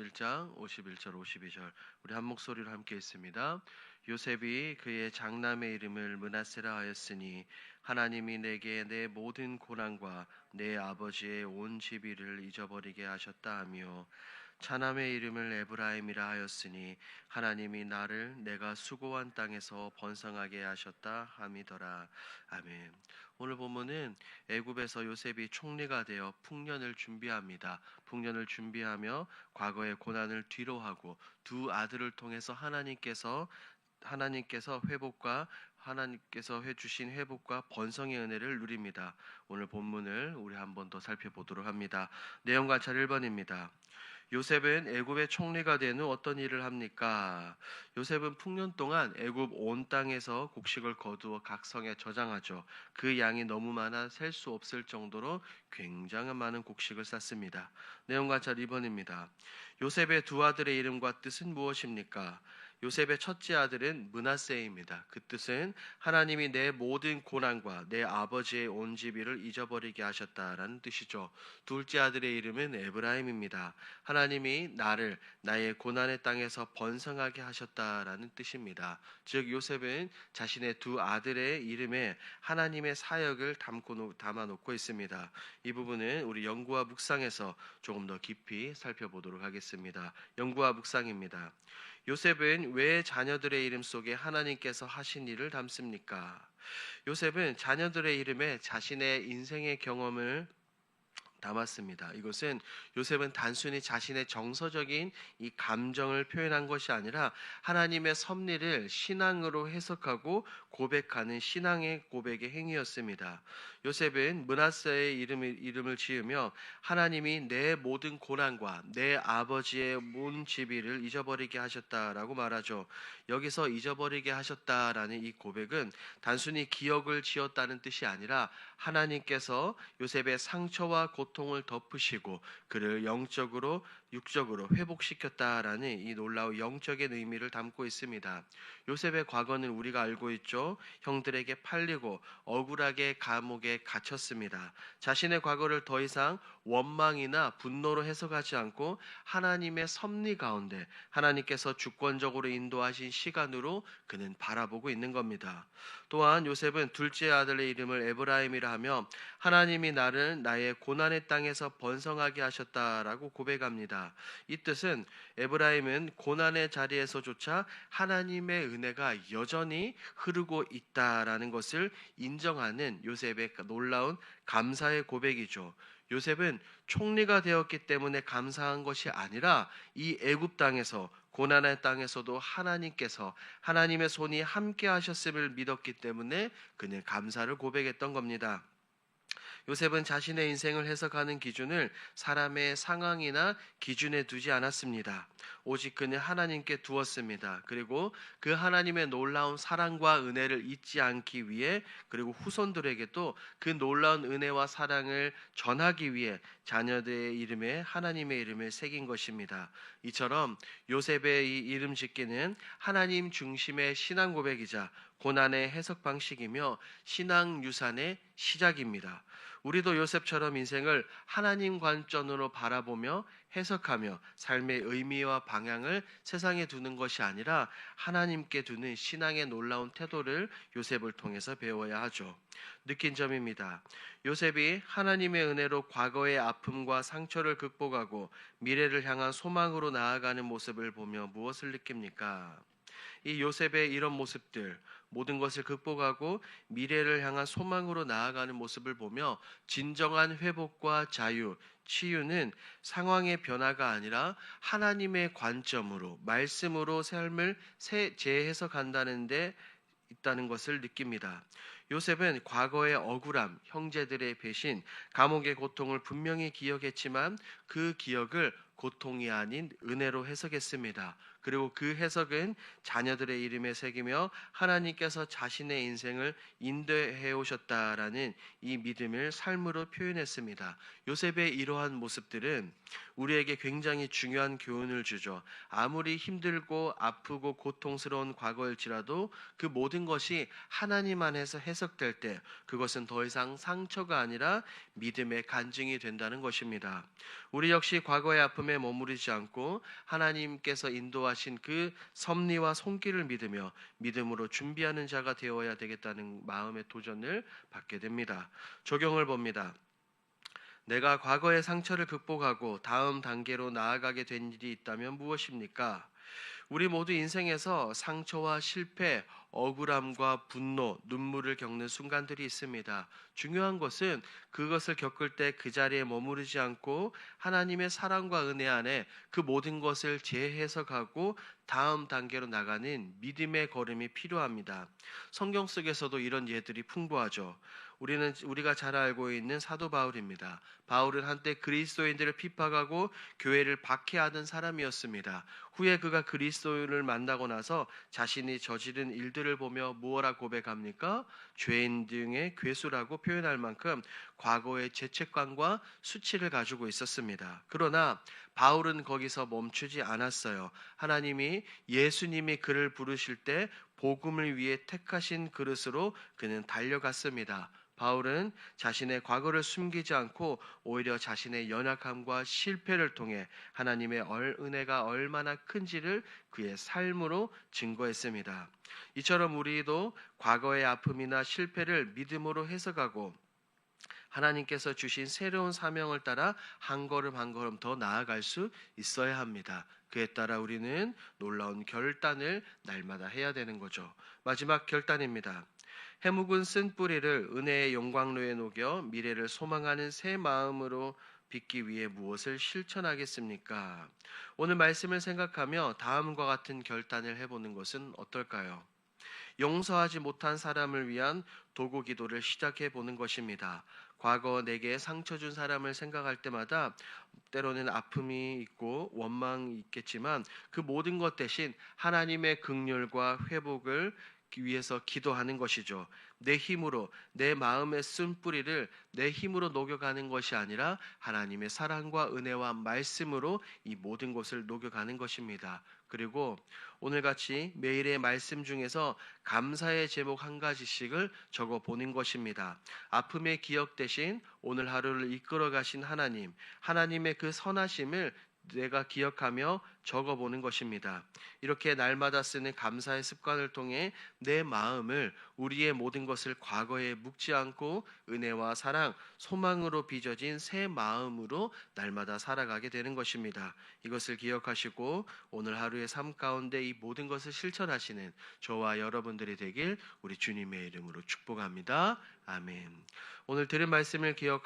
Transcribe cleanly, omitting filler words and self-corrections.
1장 51절 52절 우리 한 목소리로 함께 읽습니다. 요셉이 그의 장남의 이름을 므낫세라 하였으니 하나님이 내게 내 모든 고난과 내 아버지의 온 지비를 잊어버리게 하셨다 하며 차남의 이름을 에브라임이라 하였으니 하나님이 나를 내가 수고한 땅에서 번성하게 하셨다 함이더라. 아멘. 오늘 본문은 애굽에서 요셉이 총리가 되어 풍년을 준비합니다. 풍년을 준비하며 과거의 고난을 뒤로하고 두 아들을 통해서 하나님께서 회복과 하나님께서 해주신 회복과 번성의 은혜를 누립니다. 오늘 본문을 우리 한 번 더 살펴보도록 합니다. 내용 관찰 1번입니다. 요셉은 애굽의 총리가 된 후 어떤 일을 합니까? 요셉은 풍년 동안 애굽 온 땅에서 곡식을 거두어 각 성에 저장하죠. 그 양이 너무 많아 셀 수 없을 정도로 굉장히 많은 곡식을 쌌습니다. 내용 관찰 2번입니다. 요셉의 두 아들의 이름과 뜻은 무엇입니까? 요셉의 첫째 아들은 므낫세입니다. 그 뜻은 하나님이 내 모든 고난과 내 아버지의 온 지비를 잊어버리게 하셨다라는 뜻이죠. 둘째 아들의 이름은 에브라임입니다. 하나님이 나를 나의 고난의 땅에서 번성하게 하셨다라는 뜻입니다. 즉 요셉은 자신의 두 아들의 이름에 하나님의 사역을 담아놓고 있습니다. 이 부분은 우리 연구와 묵상에서 조금 더 깊이 살펴보도록 하겠습니다. 연구와 묵상입니다. 요셉은 왜 자녀들의 이름 속에 하나님께서 하신 일을 담습니까? 요셉은 자녀들의 이름에 자신의 인생의 경험을 담았습니다. 이것은 요셉은 단순히 자신의 정서적인 이 감정을 표현한 것이 아니라 하나님의 섭리를 신앙으로 해석하고 고백하는 신앙의 고백의 행위였습니다. 요셉은 므낫세의 이름을 지으며 하나님이 내 모든 고난과 내 아버지의 온 지비를 잊어버리게 하셨다라고 말하죠. 여기서 잊어버리게 하셨다라는 이 고백은 단순히 기억을 지었다는 뜻이 아니라 하나님께서 요셉의 상처와 고통을 덮으시고 그를 영적으로 육적으로 회복시켰다라는 이 놀라운 영적인 의미를 담고 있습니다. 요셉의 과거는 우리가 알고 있죠. 형들에게 팔리고 억울하게 감옥에 갇혔습니다. 자신의 과거를 더 이상 원망이나 분노로 해석하지 않고 하나님의 섭리 가운데 하나님께서 주권적으로 인도하신 시간으로 그는 바라보고 있는 겁니다. 또한 요셉은 둘째 아들의 이름을 에브라임이라 하며 하나님이 나를 나의 고난의 땅에서 번성하게 하셨다라고 고백합니다. 이 뜻은 에브라임은 고난의 자리에서조차 하나님의 은혜가 여전히 흐르고 있다라는 것을 인정하는 요셉의 놀라운 감사의 고백이죠. 요셉은 총리가 되었기 때문에 감사한 것이 아니라 이 애굽 땅에서 고난의 땅에서도 하나님께서 하나님의 손이 함께 하셨음을 믿었기 때문에 그는 감사를 고백했던 겁니다. 요셉은 자신의 인생을 해석하는 기준을 사람의 상황이나 기준에 두지 않았습니다. 오직 그는 하나님께 두었습니다. 그리고 그 하나님의 놀라운 사랑과 은혜를 잊지 않기 위해 그리고 후손들에게도 그 놀라운 은혜와 사랑을 전하기 위해 자녀들의 이름에 하나님의 이름을 새긴 것입니다. 이처럼 요셉의 이 이름 짓기는 하나님 중심의 신앙 고백이자 고난의 해석 방식이며 신앙 유산의 시작입니다. 우리도 요셉처럼 인생을 하나님 관점으로 바라보며 해석하며 삶의 의미와 방향을 세상에 두는 것이 아니라 하나님께 두는 신앙의 놀라운 태도를 요셉을 통해서 배워야 하죠. 느낀 점입니다. 요셉이 하나님의 은혜로 과거의 아픔과 상처를 극복하고 미래를 향한 소망으로 나아가는 모습을 보며 무엇을 느낍니까? 이 요셉의 이런 모습들, 모든 것을 극복하고 미래를 향한 소망으로 나아가는 모습을 보며 진정한 회복과 자유, 치유는 상황의 변화가 아니라 하나님의 관점으로, 말씀으로 삶을 재해석한다는 데 있다는 것을 느낍니다. 요셉은 과거의 억울함, 형제들의 배신, 감옥의 고통을 분명히 기억했지만 그 기억을 고통이 아닌 은혜로 해석했습니다. 그리고 그 해석은 자녀들의 이름에 새기며 하나님께서 자신의 인생을 인도해 오셨다라는 이 믿음을 삶으로 표현했습니다. 요셉의 이러한 모습들은 우리에게 굉장히 중요한 교훈을 주죠. 아무리 힘들고 아프고 고통스러운 과거일지라도 그 모든 것이 하나님 안에서 해석될 때 그것은 더 이상 상처가 아니라 믿음의 간증이 된다는 것입니다. 우리 역시 과거의 아픔에 믿음에 머무르지 않고 하나님께서 인도하신 그 섭리와 손길을 믿으며 믿음으로 준비하는 자가 되어야 되겠다는 마음의 도전을 받게 됩니다. 적용을 봅니다. 내가 과거의 상처를 극복하고 다음 단계로 나아가게 된 일이 있다면 무엇입니까? 우리 모두 인생에서 상처와 실패, 억울함과 분노, 눈물을 겪는 순간들이 있습니다. 중요한 것은 그것을 겪을 때 그 자리에 머무르지 않고 하나님의 사랑과 은혜 안에 그 모든 것을 재해석하고 다음 단계로 나가는 믿음의 걸음이 필요합니다. 성경 속에서도 이런 예들이 풍부하죠. 우리가 잘 알고 있는 사도 바울입니다. 바울은 한때 그리스도인들을 핍박하고 교회를 박해하던 사람이었습니다. 후에 그가 그리스도인을 만나고 나서 자신이 저지른 일들을 보며 무엇라 고백합니까? 죄인 등의 괴수라고 표현할 만큼 과거의 죄책감과 수치를 가지고 있었습니다. 그러나 바울은 거기서 멈추지 않았어요. 하나님이 예수님이 그를 부르실 때 복음을 위해 택하신 그릇으로 그는 달려갔습니다. 바울은 자신의 과거를 숨기지 않고 오히려 자신의 연약함과 실패를 통해 하나님의 은혜가 얼마나 큰지를 그의 삶으로 증거했습니다. 이처럼 우리도 과거의 아픔이나 실패를 믿음으로 해석하고 하나님께서 주신 새로운 사명을 따라 한 걸음 한 걸음 더 나아갈 수 있어야 합니다. 그에 따라 우리는 놀라운 결단을 날마다 해야 되는 거죠. 마지막 결단입니다. 해묵은 쓴 뿌리를 은혜의 용광로에 녹여 미래를 소망하는 새 마음으로 빚기 위해 무엇을 실천하겠습니까? 오늘 말씀을 생각하며 다음과 같은 결단을 해보는 것은 어떨까요? 용서하지 못한 사람을 위한 도구 기도를 시작해 보는 것입니다. 과거 내게 상처 준 사람을 생각할 때마다 때로는 아픔이 있고 원망이 있겠지만 그 모든 것 대신 하나님의 긍휼과 회복을 위해서 기도하는 것이죠. 내 힘으로 내 마음의 쓴뿌리를 내 힘으로 녹여가는 것이 아니라 하나님의 사랑과 은혜와 말씀으로 이 모든 것을 녹여가는 것입니다. 그리고 오늘같이 매일의 말씀 중에서 감사의 제목 한 가지씩을 적어 보는 것입니다. 아픔의 기억 대신 오늘 하루를 이끌어 가신 하나님, 하나님의 그 선하심을 내가 기억하며 적어보는 것입니다. 이렇게 날마다 쓰는 감사의 습관을 통해 내 마음을 우리의 모든 것을 과거에 묵지 않고 은혜와 사랑, 소망으로 빚어진 새 마음으로 날마다 살아가게 되는 것입니다. 이것을 기억하시고 오늘 하루의 삶 가운데 이 모든 것을 실천하시는 저와 여러분들이 되길 우리 주님의 이름으로 축복합니다. 아멘. 오늘 들은 말씀을 기억하며